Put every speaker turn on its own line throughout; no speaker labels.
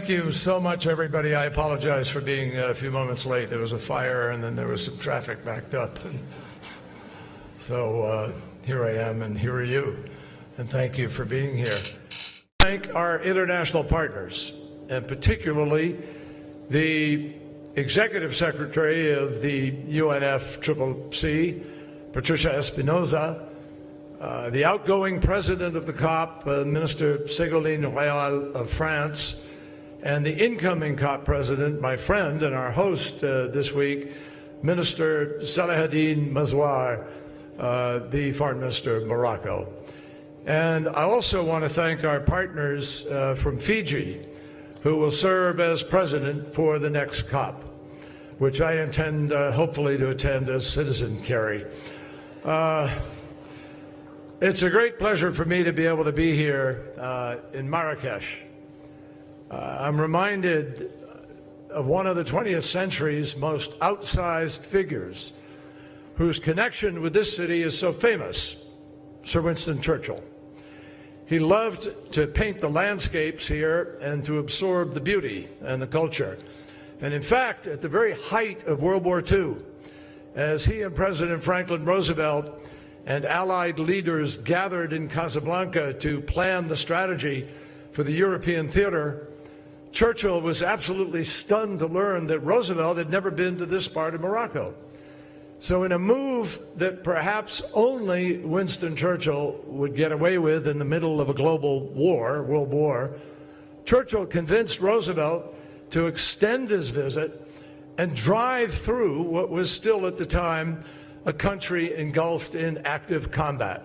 Thank you so much, everybody. I apologize for being a few moments late. There was a fire, and then there was some traffic backed up. So here I am, and here are you. And thank you for being here. Thank our international partners, and particularly the Executive Secretary of the UNFCCC, Patricia Espinosa, the outgoing President of the COP, Minister Ségolène Royal of France, and the incoming COP President, my friend and our host this week, Minister Salaheddine Mazouar, the Foreign Minister of Morocco. And I also want to thank our partners from Fiji, who will serve as President for the next COP, which I intend hopefully to attend as Citizen Kerry. It's a great pleasure for me to be able to be here in Marrakech. I'm reminded of one of the 20th century's most outsized figures whose connection with this city is so famous, Sir Winston Churchill. He loved to paint the landscapes here and to absorb the beauty and the culture. And in fact, at the very height of World War II, as he and President Franklin Roosevelt and Allied leaders gathered in Casablanca to plan the strategy for the European theater, Churchill was absolutely stunned to learn that Roosevelt had never been to this part of Morocco. So in a move that perhaps only Winston Churchill would get away with in the middle of a global war, World War, Churchill convinced Roosevelt to extend his visit and drive through what was still at the time a country engulfed in active combat.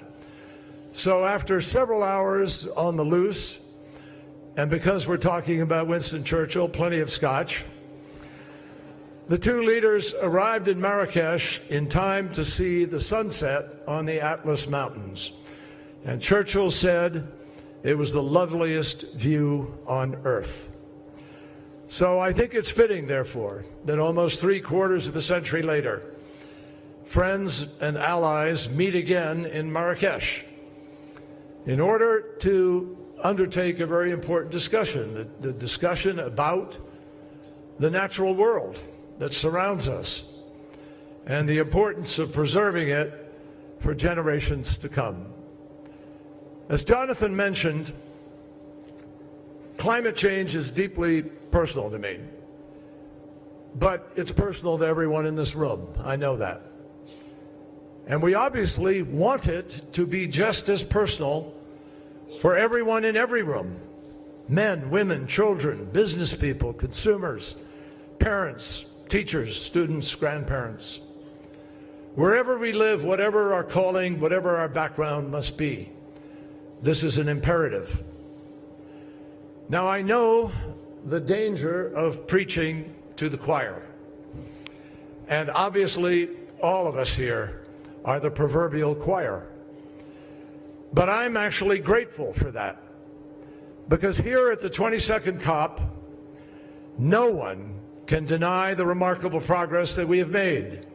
So after several hours on the loose, and because we're talking about Winston Churchill, plenty of scotch, the two leaders arrived in Marrakech in time to see the sunset on the Atlas Mountains. And Churchill said it was the loveliest view on earth. So I think it's fitting, therefore, that almost 3/4 of a century later, friends and allies meet again in Marrakech in order to undertake a very important discussion, the discussion about the natural world that surrounds us and the importance of preserving it for generations to come. As Jonathan mentioned, climate change is deeply personal to me, but it's personal to everyone in this room. I know that. And we obviously want it to be just as personal for everyone in every room: men, women, children, business people, consumers, parents, teachers, students, grandparents. Wherever we live, whatever our calling, whatever our background must be, this is an imperative. Now, I know the danger of preaching to the choir. And obviously, all of us here are the proverbial choir. But I'm actually grateful for that, because here at the 22nd COP, no one can deny the remarkable progress that we have made,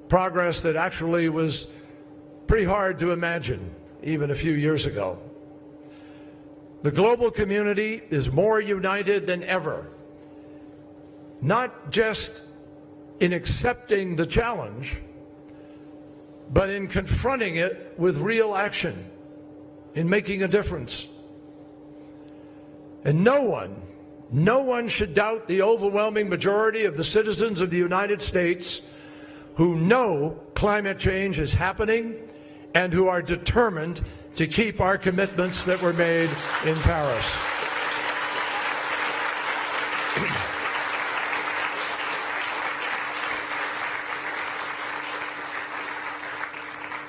progress that actually was pretty hard to imagine even a few years ago. The global community is more united than ever, not just in accepting the challenge, but in confronting it with real action, in making a difference. And no one should doubt the overwhelming majority of the citizens of the United States who know climate change is happening and who are determined to keep our commitments that were made in Paris.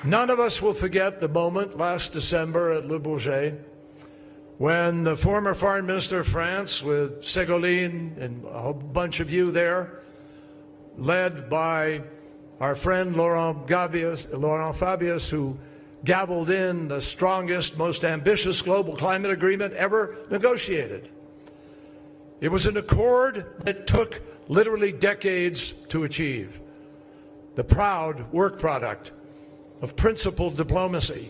None of us will forget the moment last December at Le Bourget when the former Foreign Minister of France, with Ségolène and a whole bunch of you there, led by our friend Laurent Fabius, who gavelled in the strongest, most ambitious global climate agreement ever negotiated. It was an accord that took literally decades to achieve, the proud work product of principled diplomacy,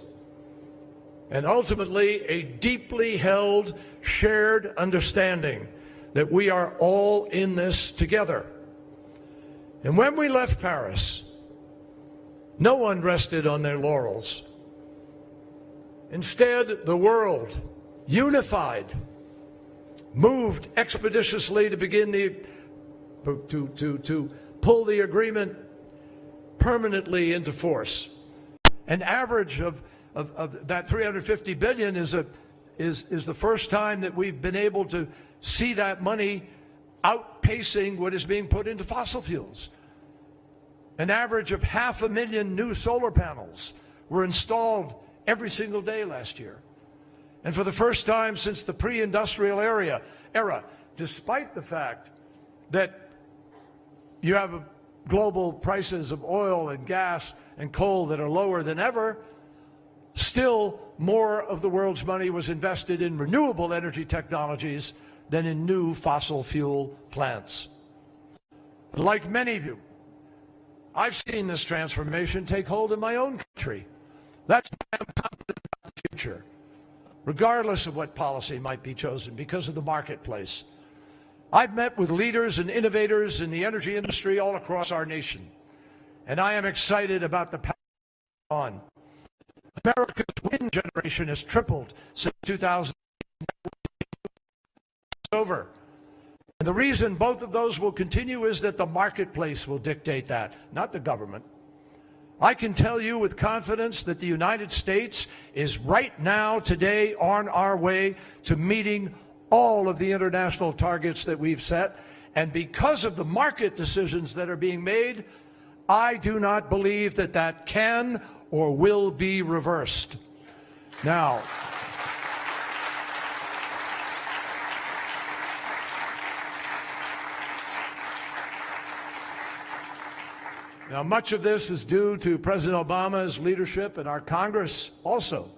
and ultimately a deeply held shared understanding that we are all in this together. And when we left Paris, no one rested on their laurels. Instead, the world, unified, moved expeditiously to begin to pull the agreement permanently into force. An average of that $350 billion is the first time that we've been able to see that money outpacing what is being put into fossil fuels. An average of 500,000 new solar panels were installed every single day last year. And for the first time since the pre-industrial era, despite the fact that you have global prices of oil and gas and coal that are lower than ever, still more of the world's money was invested in renewable energy technologies than in new fossil fuel plants. Like many of you, I've seen this transformation take hold in my own country. That's why I'm confident about the future, regardless of what policy might be chosen, because of the marketplace. I've met with leaders and innovators in the energy industry all across our nation, and I am excited about the path on. America's wind generation has tripled since 2000. It's over. And the reason both of those will continue is that the marketplace will dictate that, not the government. I can tell you with confidence that the United States is right now, today, on our way to meeting all of the international targets that we've set. And because of the market decisions that are being made, I do not believe that that can or will be reversed. Now, much of this is due to President Obama's leadership and our Congress also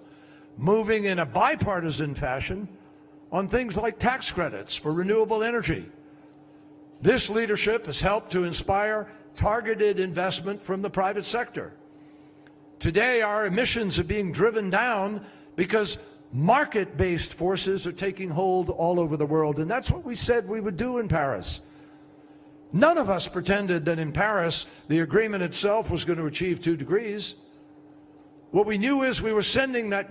moving in a bipartisan fashion on things like tax credits for renewable energy. This leadership has helped to inspire targeted investment from the private sector. Today, our emissions are being driven down because market-based forces are taking hold all over the world, and that's what we said we would do in Paris. None of us pretended that in Paris the agreement itself was going to achieve 2 degrees. What we knew is we were sending that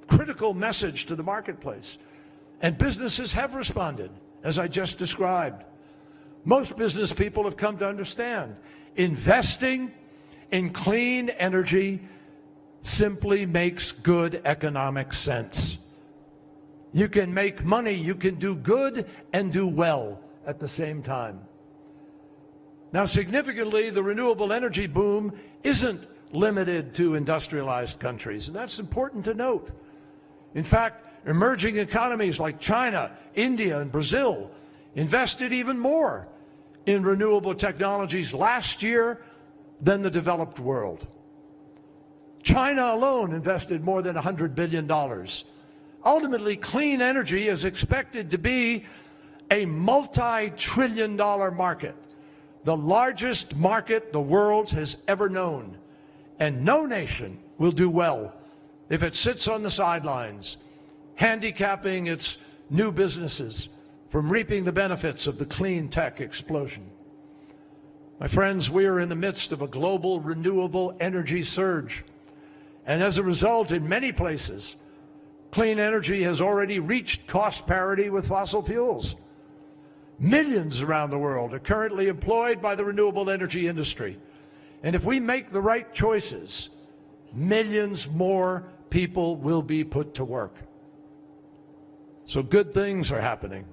critical message to the marketplace. And businesses have responded, as I just described. Most business people have come to understand investing in clean energy simply makes good economic sense. You can make money, you can do good and do well at the same time. Now, significantly, the renewable energy boom isn't limited to industrialized countries, and that's important to note. In fact, emerging economies like China, India, and Brazil invested even more in renewable technologies last year than the developed world. China alone invested more than $100 billion. Ultimately, clean energy is expected to be a multi-trillion-dollar market, the largest market the world has ever known. And no nation will do well if it sits on the sidelines, handicapping its new businesses from reaping the benefits of the clean tech explosion. My friends, we are in the midst of a global renewable energy surge. And as a result, in many places, clean energy has already reached cost parity with fossil fuels. Millions around the world are currently employed by the renewable energy industry. And if we make the right choices, millions more people will be put to work. So good things are happening.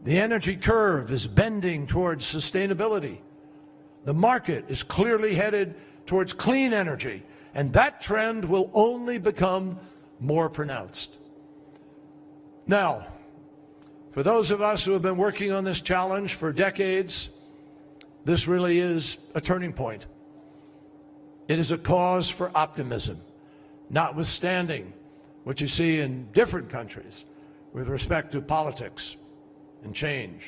The energy curve is bending towards sustainability. The market is clearly headed towards clean energy, and that trend will only become more pronounced. Now, for those of us who have been working on this challenge for decades, this really is a turning point. It is a cause for optimism, notwithstanding what you see in different countries with respect to politics and change.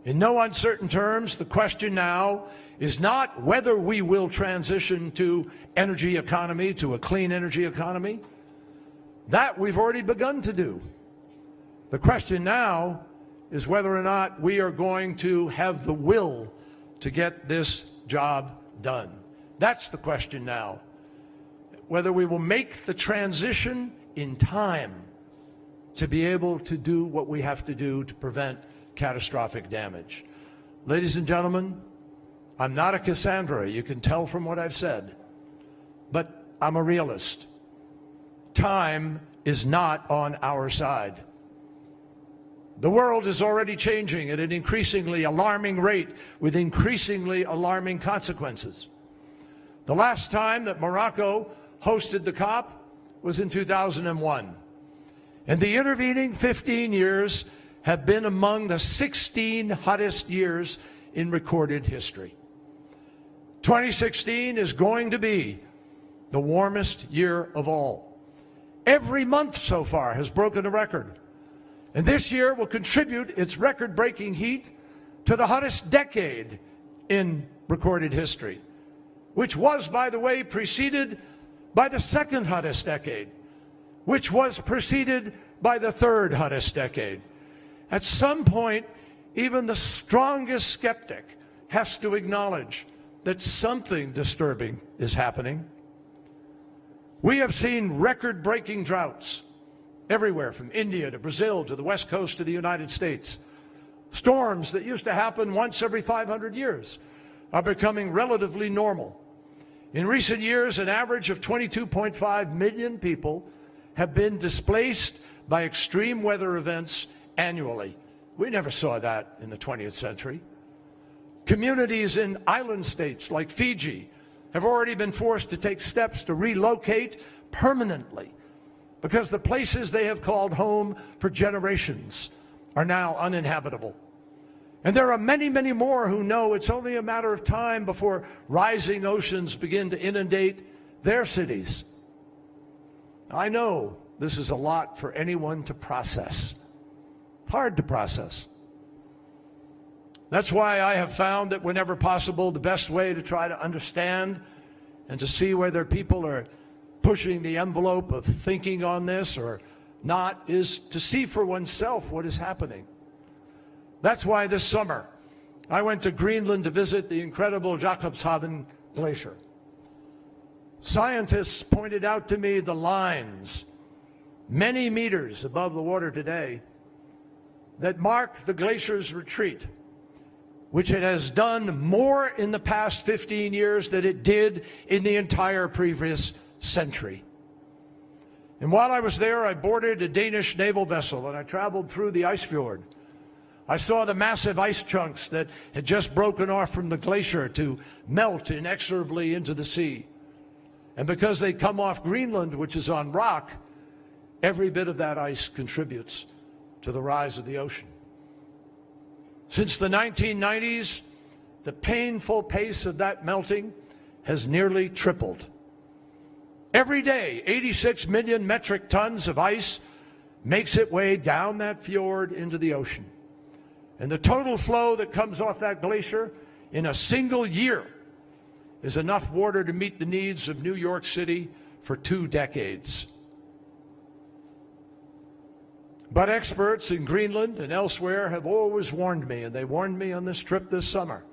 In no uncertain terms, the question now is not whether we will transition to energy economy, to a clean energy economy. That we've already begun to do. The question now is whether or not we are going to have the will to get this job done. That's the question now. Whether we will make the transition in time to be able to do what we have to do to prevent catastrophic damage. Ladies and gentlemen, I'm not a Cassandra, you can tell from what I've said, but I'm a realist. Time is not on our side. The world is already changing at an increasingly alarming rate with increasingly alarming consequences. The last time that Morocco hosted the COP was in 2001. And the intervening 15 years have been among the 16 hottest years in recorded history. 2016 is going to be the warmest year of all. Every month so far has broken a record. And this year will contribute its record-breaking heat to the hottest decade in recorded history, which was, by the way, preceded by the second hottest decade, which was preceded by the third hottest decade. At some point, even the strongest skeptic has to acknowledge that something disturbing is happening. We have seen record-breaking droughts everywhere, from India to Brazil to the west coast of the United States. Storms that used to happen once every 500 years are becoming relatively normal. In recent years, an average of 22.5 million people have been displaced by extreme weather events annually. We never saw that in the 20th century. Communities in island states like Fiji have already been forced to take steps to relocate permanently because the places they have called home for generations are now uninhabitable. And there are many, many more who know it's only a matter of time before rising oceans begin to inundate their cities. I know this is a lot for anyone to process. Hard to process. That's why I have found that whenever possible, the best way to try to understand and to see whether people are pushing the envelope of thinking on this or not is to see for oneself what is happening. That's why this summer I went to Greenland to visit the incredible Jakobshavn Glacier. Scientists pointed out to me the lines, many meters above the water today, that mark the glacier's retreat, which it has done more in the past 15 years than it did in the entire previous century. And while I was there, I boarded a Danish naval vessel and I traveled through the ice fjord. I saw the massive ice chunks that had just broken off from the glacier to melt inexorably into the sea. And because they come off Greenland, which is on rock, every bit of that ice contributes to the rise of the ocean. Since the 1990s, the painful pace of that melting has nearly tripled. Every day, 86 million metric tons of ice makes its way down that fjord into the ocean. And the total flow that comes off that glacier in a single year is enough water to meet the needs of New York City for 2 decades. But experts in Greenland and elsewhere have always warned me, and they warned me on this trip this summer.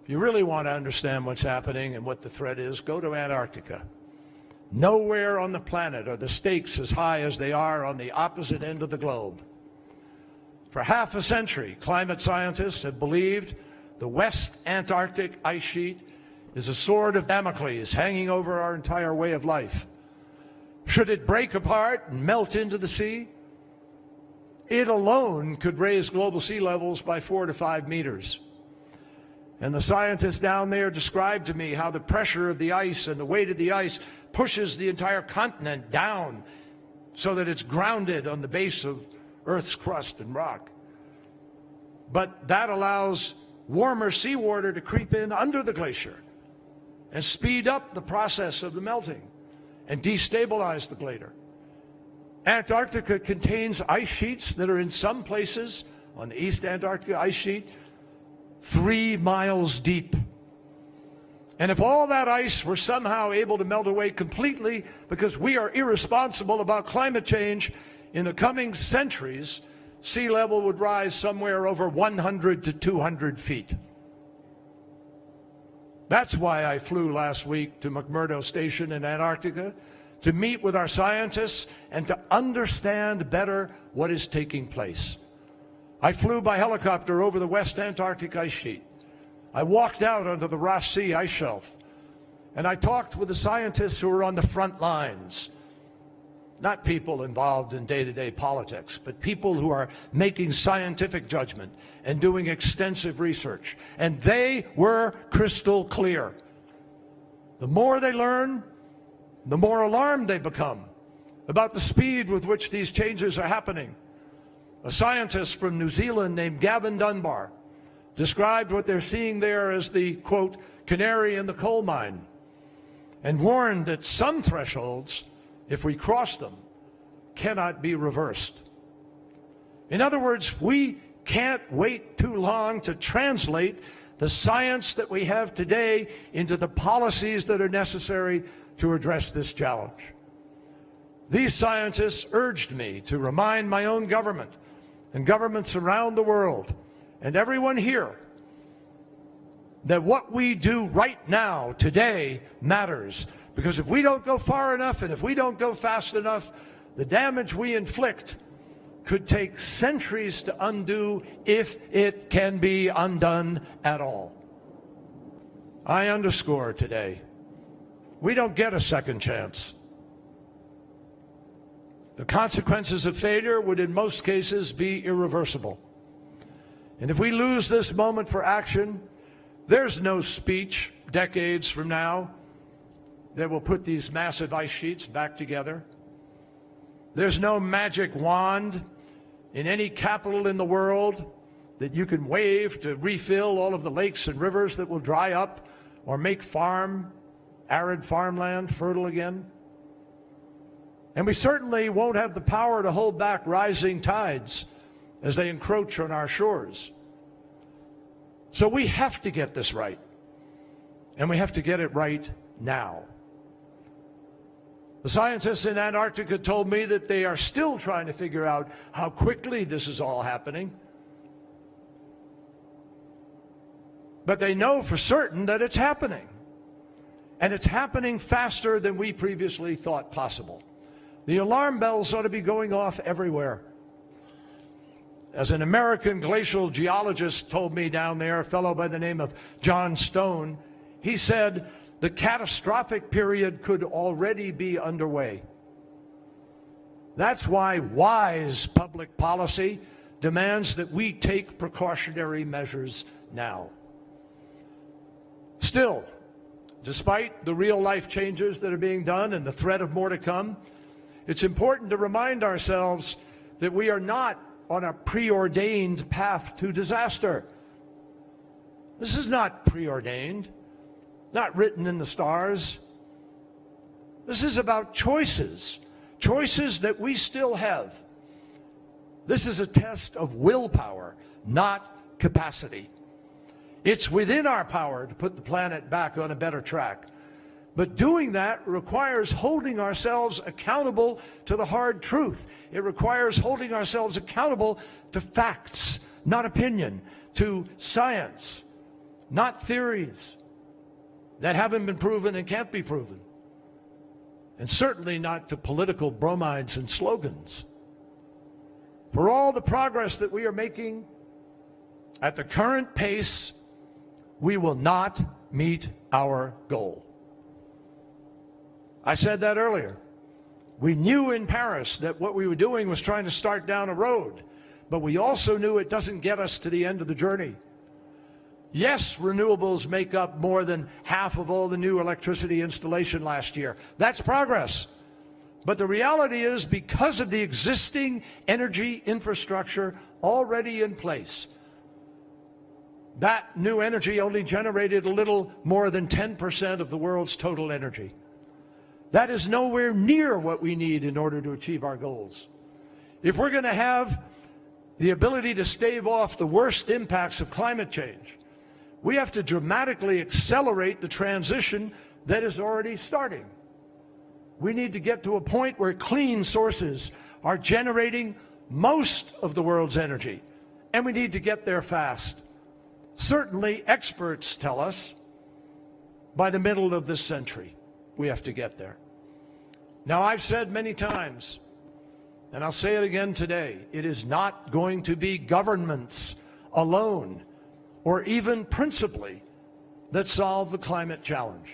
If you really want to understand what's happening and what the threat is, go to Antarctica. Nowhere on the planet are the stakes as high as they are on the opposite end of the globe. For half a century, climate scientists have believed the West Antarctic ice sheet is a sword of Damocles hanging over our entire way of life. Should it break apart and melt into the sea, it alone could raise global sea levels by 4 to 5 meters. And the scientists down there described to me how the pressure of the ice and the weight of the ice pushes the entire continent down so that it's grounded on the base of Earth's crust and rock. But that allows warmer seawater to creep in under the glacier and speed up the process of the melting and destabilize the glacier. Antarctica contains ice sheets that are in some places on the East Antarctica ice sheet 3 miles deep. And if all that ice were somehow able to melt away completely because we are irresponsible about climate change, in the coming centuries, sea level would rise somewhere over 100 to 200 feet. That's why I flew last week to McMurdo Station in Antarctica, to meet with our scientists and to understand better what is taking place. I flew by helicopter over the West Antarctic ice sheet. I walked out onto the Ross Sea ice shelf, and I talked with the scientists who are on the front lines. Not people involved in day-to-day politics, but people who are making scientific judgment and doing extensive research. And they were crystal clear. The more they learn, the more alarmed they become about the speed with which these changes are happening. A scientist from New Zealand named Gavin Dunbar described what they're seeing there as the, quote, canary in the coal mine, and warned that some thresholds, if we cross them, cannot be reversed. In other words, we can't wait too long to translate the science that we have today into the policies that are necessary to address this challenge. These scientists urged me to remind my own government and governments around the world and everyone here that what we do right now, today, matters. Because if we don't go far enough and if we don't go fast enough, the damage we inflict could take centuries to undo, if it can be undone at all. I underscore today, we don't get a second chance. The consequences of failure would in most cases be irreversible. And if we lose this moment for action, there's no speech decades from now that will put these massive ice sheets back together. There's no magic wand in any capital in the world that you can wave to refill all of the lakes and rivers that will dry up or make arid farmland fertile again. And we certainly won't have the power to hold back rising tides as they encroach on our shores. So we have to get this right. And we have to get it right now. The scientists in Antarctica told me that they are still trying to figure out how quickly this is all happening. But they know for certain that it's happening. And it's happening faster than we previously thought possible. The alarm bells ought to be going off everywhere. As an American glacial geologist told me down there, a fellow by the name of John Stone, he said, the catastrophic period could already be underway. That's why wise public policy demands that we take precautionary measures now. Still, despite the real-life changes that are being done and the threat of more to come, it's important to remind ourselves that we are not on a preordained path to disaster. This is not preordained. Not written in the stars. This is about choices. Choices that we still have. This is a test of willpower, not capacity. It's within our power to put the planet back on a better track. But doing that requires holding ourselves accountable to the hard truth. It requires holding ourselves accountable to facts, not opinion, to science, not theories that haven't been proven and can't be proven. And certainly not to political bromides and slogans. For all the progress that we are making, at the current pace, we will not meet our goal. I said that earlier. We knew in Paris that what we were doing was trying to start down a road, but we also knew it doesn't get us to the end of the journey. Yes, renewables make up more than half of all the new electricity installation last year. That's progress. But the reality is, because of the existing energy infrastructure already in place, that new energy only generated a little more than 10% of the world's total energy. That is nowhere near what we need in order to achieve our goals. If we're going to have the ability to stave off the worst impacts of climate change, we have to dramatically accelerate the transition that is already starting. We need to get to a point where clean sources are generating most of the world's energy, and we need to get there fast. Certainly, experts tell us by the middle of this century, we have to get there. Now, I've said many times, and I'll say it again today, it is not going to be governments alone, or even principally, that solve the climate challenge.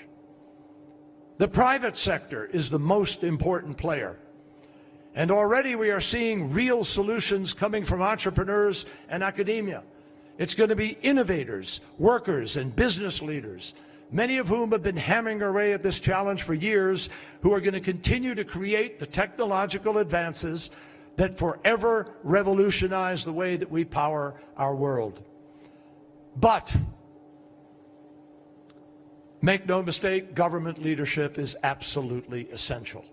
The private sector is the most important player. And already we are seeing real solutions coming from entrepreneurs and academia. It's going to be innovators, workers, and business leaders, many of whom have been hammering away at this challenge for years, who are going to continue to create the technological advances that forever revolutionize the way that we power our world. But, make no mistake, government leadership is absolutely essential.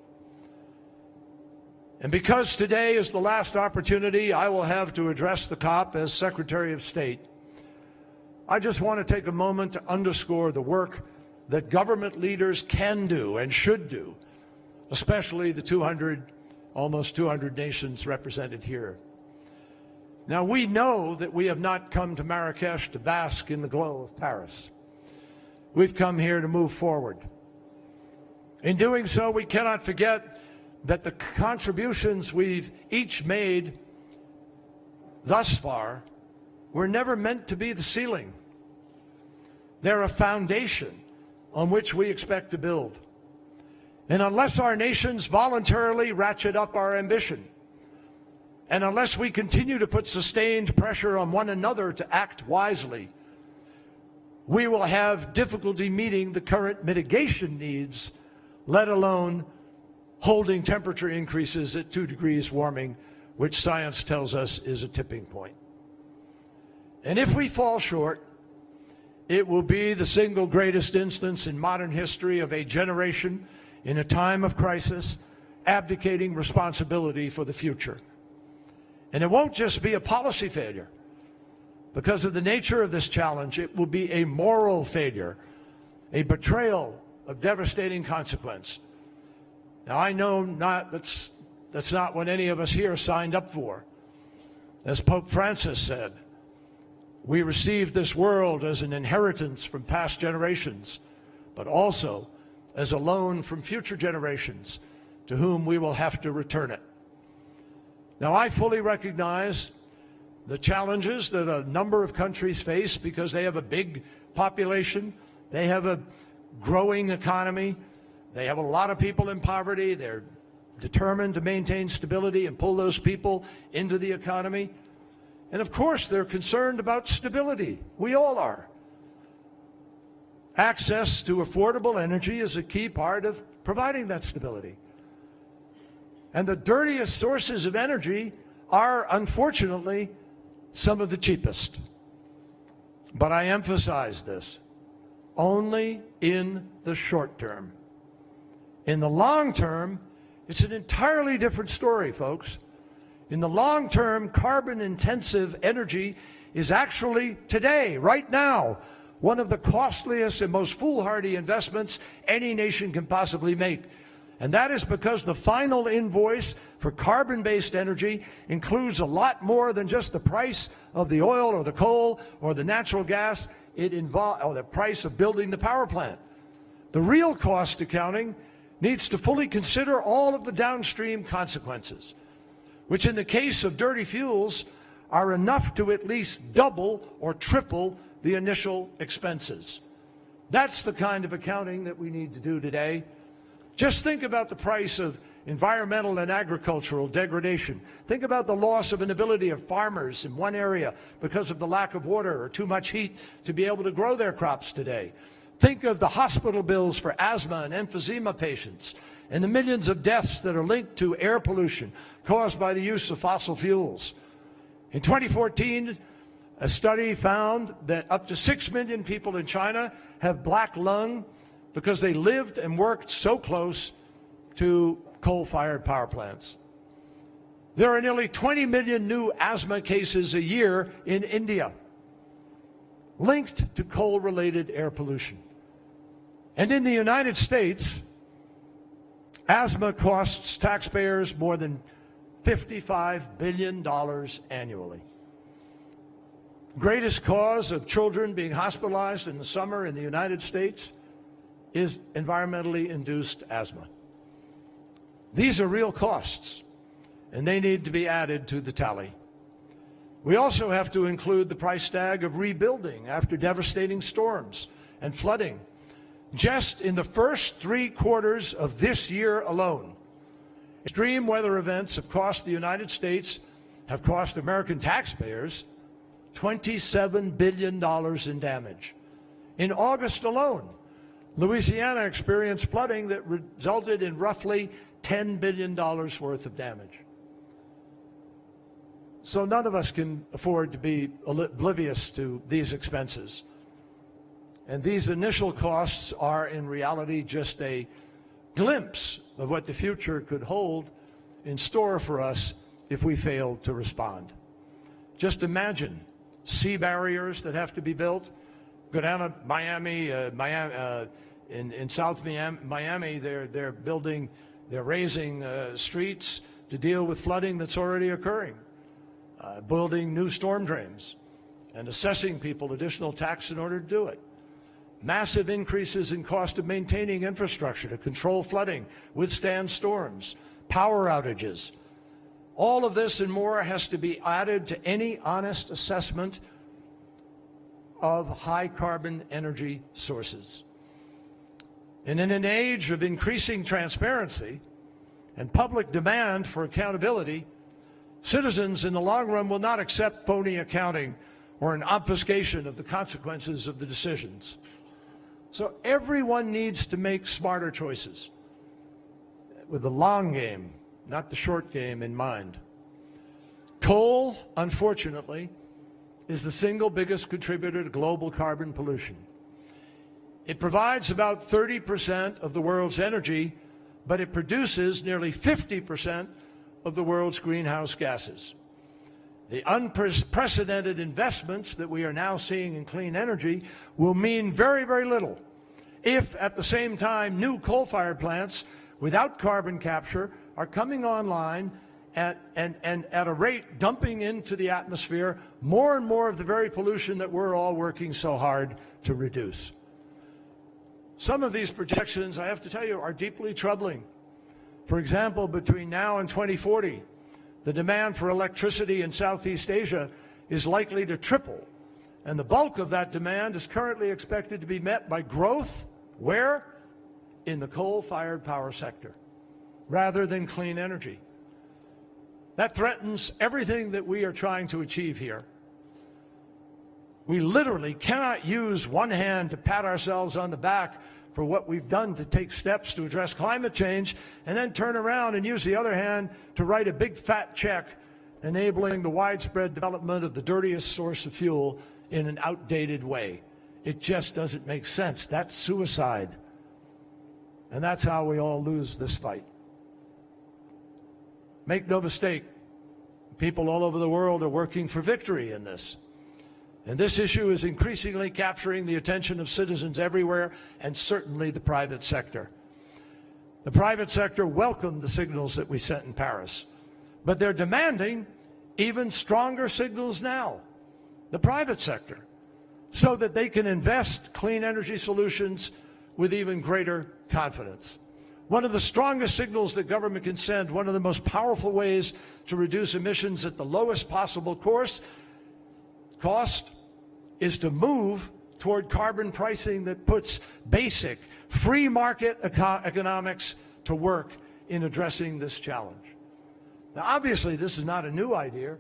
And because today is the last opportunity I will have to address the COP as Secretary of State, I just want to take a moment to underscore the work that government leaders can do and should do, especially the almost 200 nations represented here. Now, we know that we have not come to Marrakech to bask in the glow of Paris. We've come here to move forward. In doing so, we cannot forget that the contributions we've each made thus far were never meant to be the ceiling. They're a foundation on which we expect to build. And unless our nations voluntarily ratchet up our ambition, and unless we continue to put sustained pressure on one another to act wisely, we will have difficulty meeting the current mitigation needs, let alone holding temperature increases at 2 degrees warming, which science tells us is a tipping point. And if we fall short, it will be the single greatest instance in modern history of a generation in a time of crisis abdicating responsibility for the future. And it won't just be a policy failure. Because of the nature of this challenge, it will be a moral failure, a betrayal of devastating consequence. Now, I know that's not what any of us here signed up for. As Pope Francis said, we received this world as an inheritance from past generations, but also as a loan from future generations to whom we will have to return it. Now, I fully recognize the challenges that a number of countries face because they have a big population, they have a growing economy, they have a lot of people in poverty, they're determined to maintain stability and pull those people into the economy. And of course, they're concerned about stability. We all are. Access to affordable energy is a key part of providing that stability. And the dirtiest sources of energy are, unfortunately, some of the cheapest. But I emphasize this, only in the short term. In the long term, it's an entirely different story, folks. In the long term, carbon-intensive energy is actually today, right now, one of the costliest and most foolhardy investments any nation can possibly make. And that is because the final invoice for carbon-based energy includes a lot more than just the price of the oil or the coal or the natural gas, or the price of building the power plant. The real cost accounting needs to fully consider all of the downstream consequences, which in the case of dirty fuels are enough to at least double or triple the initial expenses. That's the kind of accounting that we need to do today. Just think about the price of environmental and agricultural degradation. Think about the loss of an ability of farmers in one area because of the lack of water or too much heat to be able to grow their crops today. Think of the hospital bills for asthma and emphysema patients and the millions of deaths that are linked to air pollution caused by the use of fossil fuels. In 2014, a study found that up to 6 million people in China have black lung because they lived and worked so close to coal-fired power plants. There are nearly 20 million new asthma cases a year in India linked to coal-related air pollution. And in the United States, asthma costs taxpayers more than $55 billion annually. Greatest cause of children being hospitalized in the summer in the United States is environmentally induced asthma. These are real costs, and they need to be added to the tally. We also have to include the price tag of rebuilding after devastating storms and flooding. Just in the first 3 quarters of this year alone, extreme weather events have cost the United States, have cost American taxpayers $27 billion in damage. In August alone, Louisiana experienced flooding that resulted in roughly $10 billion worth of damage. So none of us can afford to be oblivious to these expenses. And these initial costs are in reality just a glimpse of what the future could hold in store for us if we fail to respond. Just imagine sea barriers that have to be built. Go down to Miami, in South Miami, they're raising streets to deal with flooding that's already occurring, building new storm drains, and assessing people additional tax in order to do it. Massive increases in cost of maintaining infrastructure to control flooding, withstand storms, power outages. All of this and more has to be added to any honest assessment of high-carbon energy sources. And in an age of increasing transparency and public demand for accountability, citizens in the long run will not accept phony accounting or an obfuscation of the consequences of the decisions. So everyone needs to make smarter choices with the long game, not the short game, in mind. Coal, unfortunately, is the single biggest contributor to global carbon pollution. It provides about 30% of the world's energy, but it produces nearly 50% of the world's greenhouse gases. The unprecedented investments that we are now seeing in clean energy will mean very, very little if, at the same time, new coal-fired plants without carbon capture are coming online and at a rate dumping into the atmosphere more and more of the very pollution that we're all working so hard to reduce. Some of these projections, I have to tell you, are deeply troubling. For example, between now and 2040, the demand for electricity in Southeast Asia is likely to triple, and the bulk of that demand is currently expected to be met by growth, where? In the coal-fired power sector, rather than clean energy. That threatens everything that we are trying to achieve here. We literally cannot use one hand to pat ourselves on the back for what we've done to take steps to address climate change, and then turn around and use the other hand to write a big fat check enabling the widespread development of the dirtiest source of fuel in an outdated way. It just doesn't make sense. That's suicide. And that's how we all lose this fight. Make no mistake, people all over the world are working for victory in this. And this issue is increasingly capturing the attention of citizens everywhere, and certainly the private sector. The private sector welcomed the signals that we sent in Paris, but they're demanding even stronger signals now, the private sector, so that they can invest clean energy solutions with even greater confidence. One of the strongest signals that government can send, one of the most powerful ways to reduce emissions at the lowest possible cost, is to move toward carbon pricing that puts basic free market economics to work in addressing this challenge. Now, obviously, this is not a new idea.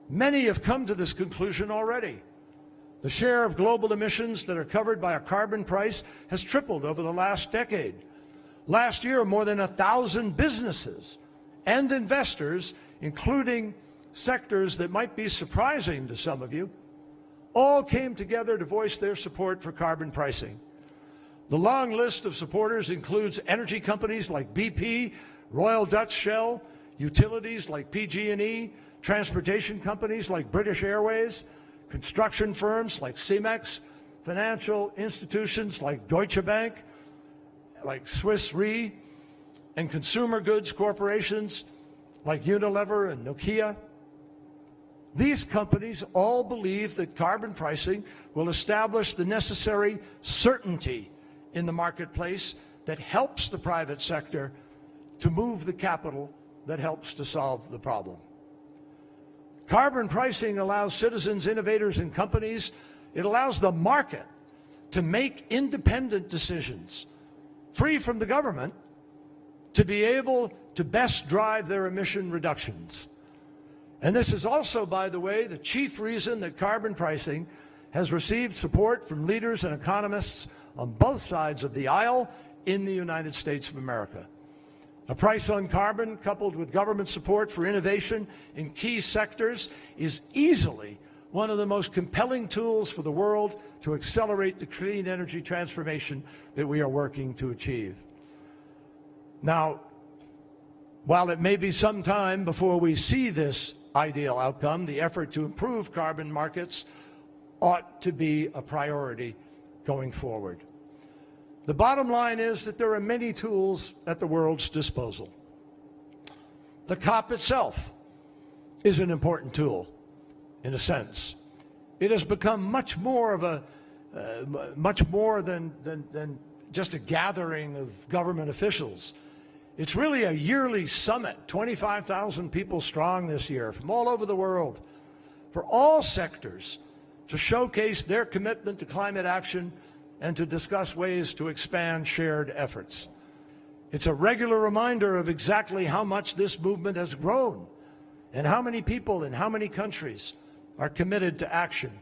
Many have come to this conclusion already. The share of global emissions that are covered by a carbon price has tripled over the last decade. Last year, more than 1,000 businesses and investors, including sectors that might be surprising to some of you, all came together to voice their support for carbon pricing. The long list of supporters includes energy companies like BP, Royal Dutch Shell, utilities like PG&E, transportation companies like British Airways, construction firms like Cemex, financial institutions like Deutsche Bank, like Swiss Re, and consumer goods corporations like Unilever and Nokia. These companies all believe that carbon pricing will establish the necessary certainty in the marketplace that helps the private sector to move the capital that helps to solve the problem. Carbon pricing allows citizens, innovators, and companies, it allows the market to make independent decisions, free from the government, to be able to best drive their emission reductions. And this is also, by the way, the chief reason that carbon pricing has received support from leaders and economists on both sides of the aisle in the United States of America. A price on carbon, coupled with government support for innovation in key sectors, is easily one of the most compelling tools for the world to accelerate the clean energy transformation that we are working to achieve. Now, while it may be some time before we see this ideal outcome, the effort to improve carbon markets ought to be a priority going forward. The bottom line is that there are many tools at the world's disposal. The COP itself is an important tool, in a sense. It has become much more than just a gathering of government officials. It's really a yearly summit, 25,000 people strong this year from all over the world, for all sectors, to showcase their commitment to climate action and to discuss ways to expand shared efforts. It's a regular reminder of exactly how much this movement has grown and how many people in how many countries are committed to action.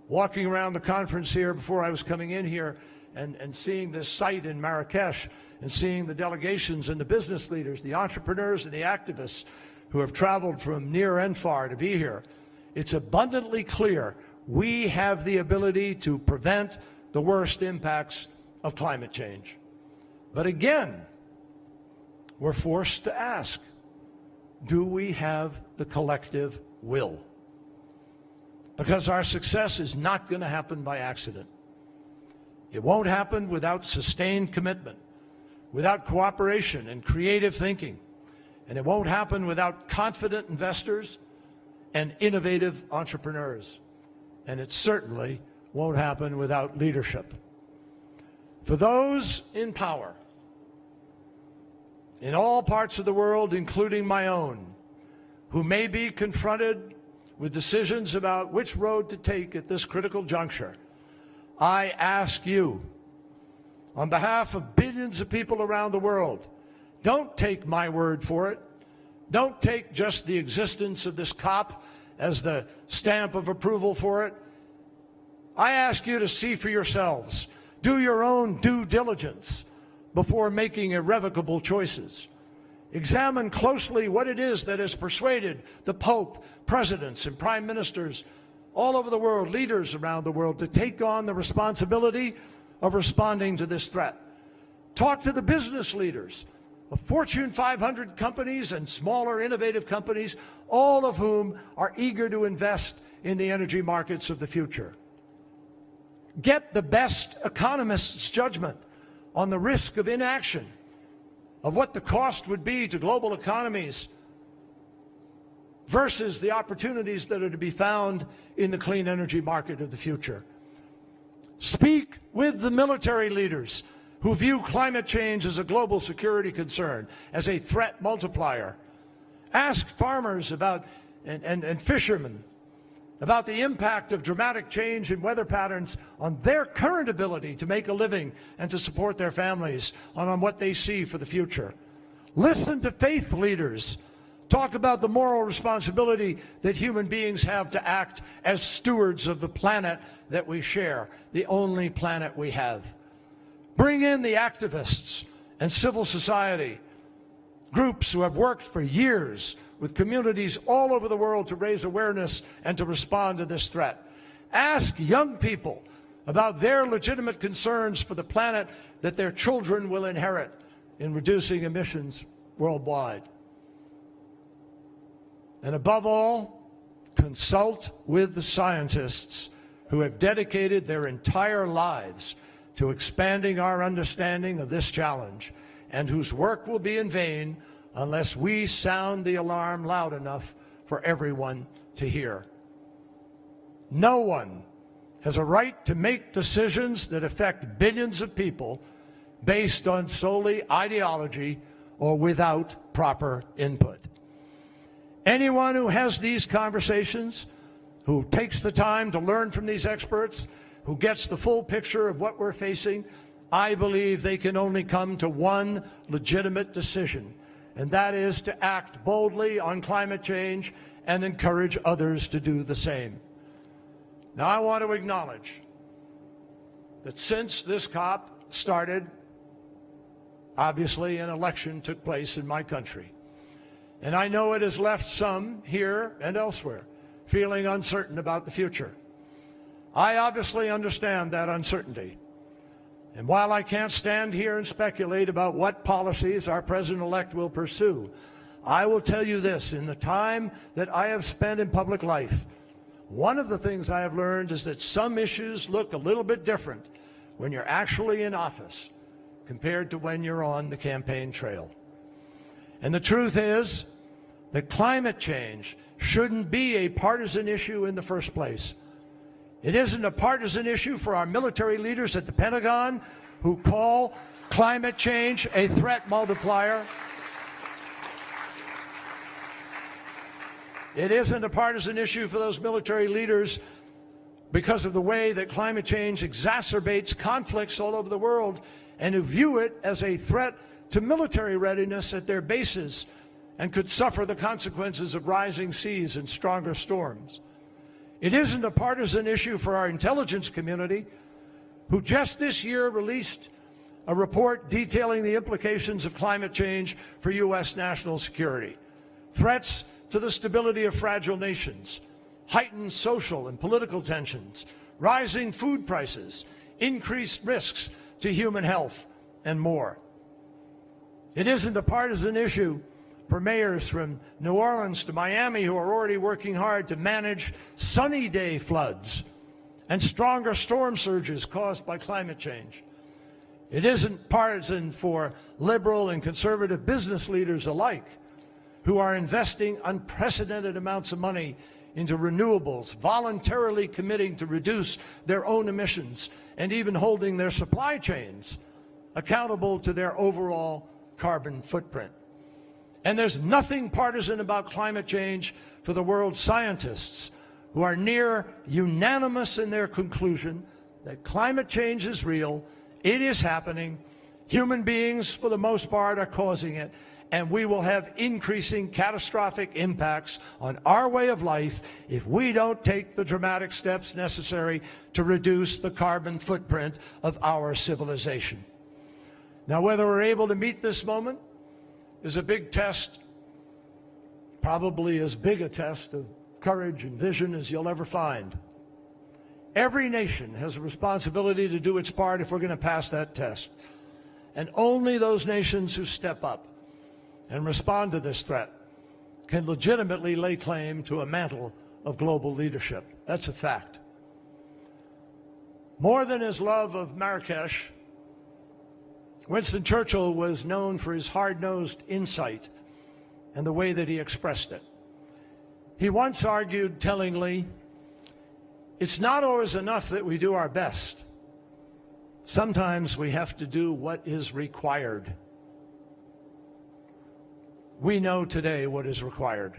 Walking around the conference here before I was coming in here and seeing this site in Marrakech and seeing the delegations and the business leaders, the entrepreneurs and the activists who have traveled from near and far to be here, it's abundantly clear we have the ability to prevent the worst impacts of climate change. But again, we're forced to ask, do we have the collective will? Because our success is not going to happen by accident. It won't happen without sustained commitment, without cooperation and creative thinking. And it won't happen without confident investors and innovative entrepreneurs. And it certainly won't happen without leadership. For those in power, in all parts of the world, including my own, who may be confronted with decisions about which road to take at this critical juncture, I ask you, on behalf of billions of people around the world, don't take my word for it. Don't take just the existence of this COP as the stamp of approval for it. I ask you to see for yourselves. Do your own due diligence before making irrevocable choices. Examine closely what it is that has persuaded the Pope, presidents, and prime ministers all over the world, leaders around the world, to take on the responsibility of responding to this threat. Talk to the business leaders of Fortune 500 companies and smaller innovative companies, all of whom are eager to invest in the energy markets of the future. Get the best economists' judgment on the risk of inaction, of what the cost would be to global economies versus the opportunities that are to be found in the clean energy market of the future. Speak with the military leaders who view climate change as a global security concern, as a threat multiplier. Ask farmers about, and fishermen about the impact of dramatic change in weather patterns on their current ability to make a living and to support their families, and on what they see for the future. Listen to faith leaders talk about the moral responsibility that human beings have to act as stewards of the planet that we share, the only planet we have. Bring in the activists and civil society, groups who have worked for years with communities all over the world to raise awareness and to respond to this threat. Ask young people about their legitimate concerns for the planet that their children will inherit in reducing emissions worldwide. And above all, consult with the scientists who have dedicated their entire lives to expanding our understanding of this challenge, and whose work will be in vain unless we sound the alarm loud enough for everyone to hear. No one has a right to make decisions that affect billions of people based on solely ideology or without proper input. Anyone who has these conversations, who takes the time to learn from these experts, who gets the full picture of what we're facing, I believe they can only come to one legitimate decision, and that is to act boldly on climate change and encourage others to do the same. Now, I want to acknowledge that since this COP started, obviously an election took place in my country. And I know it has left some here and elsewhere feeling uncertain about the future. I obviously understand that uncertainty. And while I can't stand here and speculate about what policies our President-elect will pursue, I will tell you this: in the time that I have spent in public life, one of the things I have learned is that some issues look a little bit different when you're actually in office compared to when you're on the campaign trail. And the truth is that climate change shouldn't be a partisan issue in the first place. It isn't a partisan issue for our military leaders at the Pentagon, who call climate change a threat multiplier. It isn't a partisan issue for those military leaders because of the way that climate change exacerbates conflicts all over the world and who view it as a threat to military readiness at their bases and could suffer the consequences of rising seas and stronger storms. It isn't a partisan issue for our intelligence community, who just this year released a report detailing the implications of climate change for U.S. national security, threats to the stability of fragile nations, heightened social and political tensions, rising food prices, increased risks to human health, and more. It isn't a partisan issue for mayors from New Orleans to Miami who are already working hard to manage sunny day floods and stronger storm surges caused by climate change. It isn't partisan for liberal and conservative business leaders alike who are investing unprecedented amounts of money into renewables, voluntarily committing to reduce their own emissions, and even holding their supply chains accountable to their overall carbon footprint. And there's nothing partisan about climate change for the world's scientists, who are near unanimous in their conclusion that climate change is real, it is happening, human beings for the most part are causing it, and we will have increasing catastrophic impacts on our way of life if we don't take the dramatic steps necessary to reduce the carbon footprint of our civilization. Now, whether we're able to meet this moment is a big test, probably as big a test of courage and vision as you'll ever find. Every nation has a responsibility to do its part if we're going to pass that test. And only those nations who step up and respond to this threat can legitimately lay claim to a mantle of global leadership. That's a fact. More than his love of Marrakech, Winston Churchill was known for his hard-nosed insight and the way that he expressed it. He once argued tellingly, "It's not always enough that we do our best. Sometimes we have to do what is required." We know today what is required.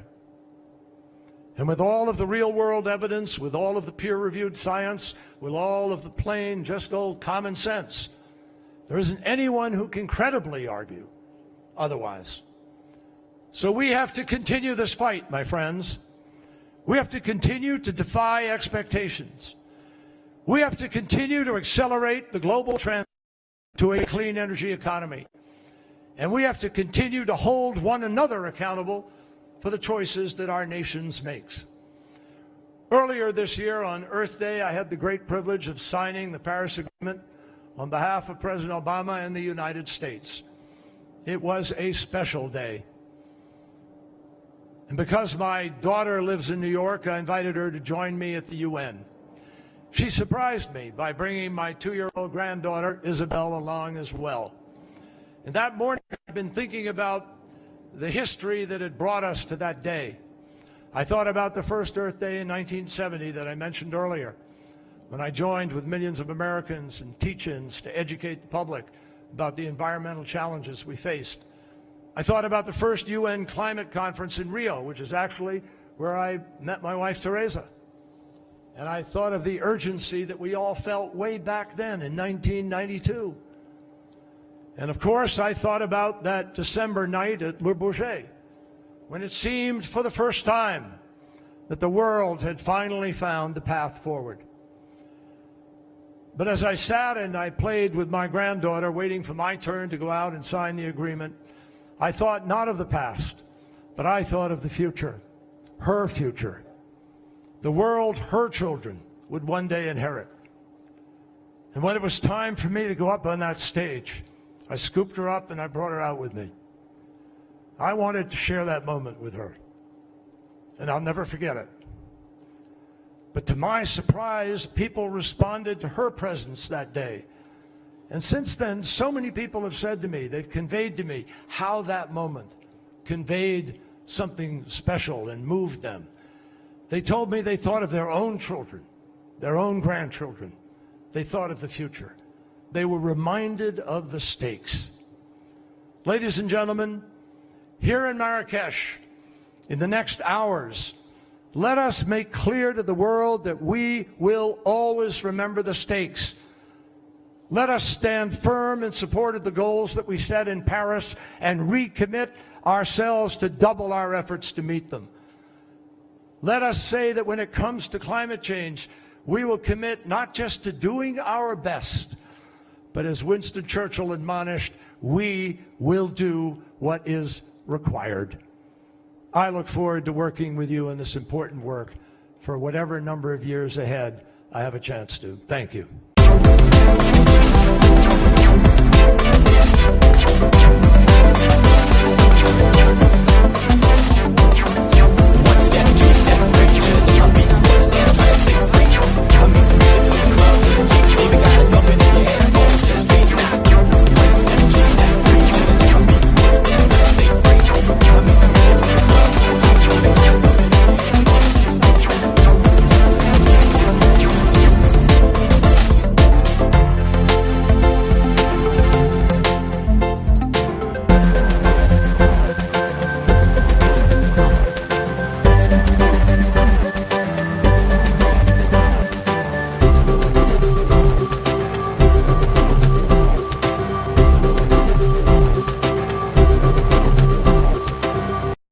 And with all of the real-world evidence, with all of the peer-reviewed science, with all of the plain, just old common sense, there isn't anyone who can credibly argue otherwise. So we have to continue this fight, my friends. We have to continue to defy expectations. We have to continue to accelerate the global transition to a clean energy economy. And we have to continue to hold one another accountable for the choices that our nations makes. Earlier this year on Earth Day, I had the great privilege of signing the Paris Agreement on behalf of President Obama and the United States. It was a special day. And because my daughter lives in New York, I invited her to join me at the UN. She surprised me by bringing my 2-year-old granddaughter, Isabel, along as well. And that morning, I've been thinking about the history that had brought us to that day. I thought about the first Earth Day in 1970 that I mentioned earlier, when I joined with millions of Americans and teach-ins to educate the public about the environmental challenges we faced. I thought about the first UN climate conference in Rio, which is actually where I met my wife, Teresa. And I thought of the urgency that we all felt way back then in 1992. And of course, I thought about that December night at Le Bourget, when it seemed for the first time that the world had finally found the path forward. But as I sat and I played with my granddaughter, waiting for my turn to go out and sign the agreement, I thought not of the past, but I thought of the future, her future, the world her children would one day inherit. And when it was time for me to go up on that stage, I scooped her up and I brought her out with me. I wanted to share that moment with her, and I'll never forget it. But to my surprise, people responded to her presence that day. And since then, so many people have said to me, they've conveyed to me how that moment conveyed something special and moved them. They told me they thought of their own children, their own grandchildren. They thought of the future. They were reminded of the stakes. Ladies and gentlemen, here in Marrakech, in the next hours, let us make clear to the world that we will always remember the stakes. Let us stand firm in support of the goals that we set in Paris and recommit ourselves to double our efforts to meet them. Let us say that when it comes to climate change, we will commit not just to doing our best, but as Winston Churchill admonished, we will do what is required. I look forward to working with you in this important work for whatever number of years ahead I have a chance to. Thank you.